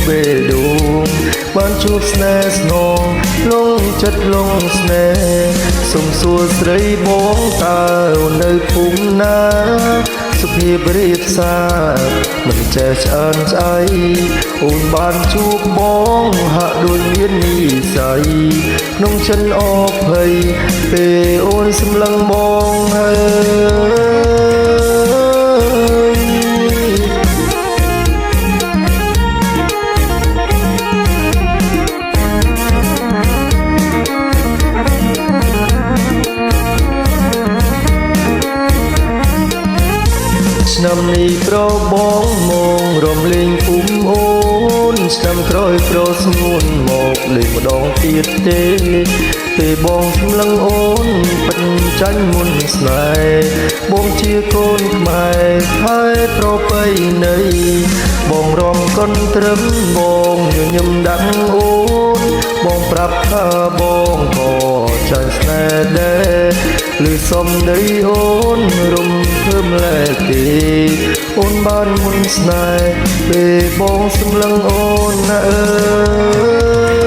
បេះដូងបានជួបស្នេហ៍ស្នងលងចិត្តលងស្នេហ៍សុំសួរស្រីបងតើនៅភូមិណាសុភាពរៀបសារមិនចេះឆ្អើនឆ្អៃអូនបានជួបបងហាក់ដូចមាននិស្ស័យក្នុងចិនអភ័យពេលអូនសម្លឹងបងហើយឆ្នាំនេះប្របងមងរំលេងភូមិអូនឆ្នាំក្រោយប្រស្ងួនមកលេងម្ដងទៀតទេពេលបងសម្លឹងអូនពិតចាញ់មុនស្នេហ៍បងជាកូនខ្មែរហើយប្រពៃណីបងរំកុនត្រឹមបងញញឹមដាក់អូនបងប្រាប់ថាបងក៏ចាញ់ស្នេហ៍ដែរឬសំដីអូនរំភើបលែកទេអូនបានមុនស្នេហ៍ពេលបងសម្លឹងអូនណាអើយ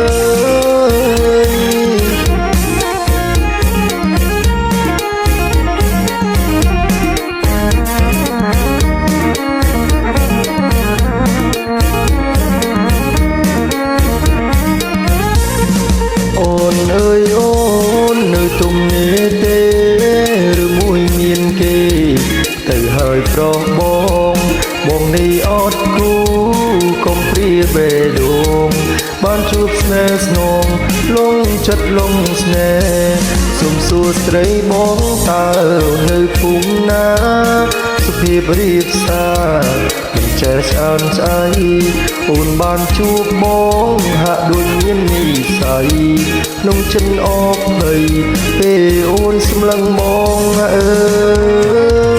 អូនអើយអូននៅទុំនេះទេឬមួយមានគេទៅហើយប្រុសបងនេះអត់គូកុំព្រាបេះដូងបានជួបស្នេហ៍ស្នងលងចិត្តលងស្នេហ៍សុំសួរស្រីបងតើនៅភូមិណាសុភាពរៀបសារមិនចេះឆ្អើនឆ្អៃអូនបានជួបបងហាក់ដូចមាននិស្ស័យក្នុងចិនអបភ័យពេលអូនសម្លឹងបងអើយ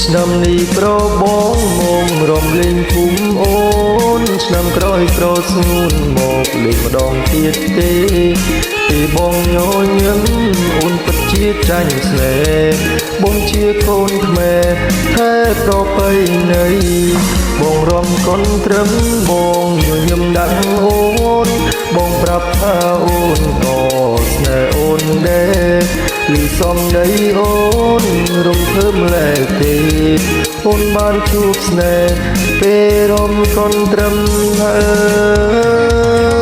ឆ្នាំនេះប្របងមងរំលេងភូមិអូនឆ្នាំក្រោយប្រស្ងួនមកលេងម្ដងទៀតទេពេលបងញញឹមអូនពិតជាចាញ់ស្នេហ៍បងជាកូនខ្មែរថែប្រពៃណីបងរំកុនត្រឹមបងញញឹមដាក់អូនបងប្រាប់ថាអូនក៏ស្នេហ៍អូនដែរឬសំដីអូនរំភើបលែកទេអូនបានជួបស្នេហ៍ពេលរំកុនត្រឹមហើយ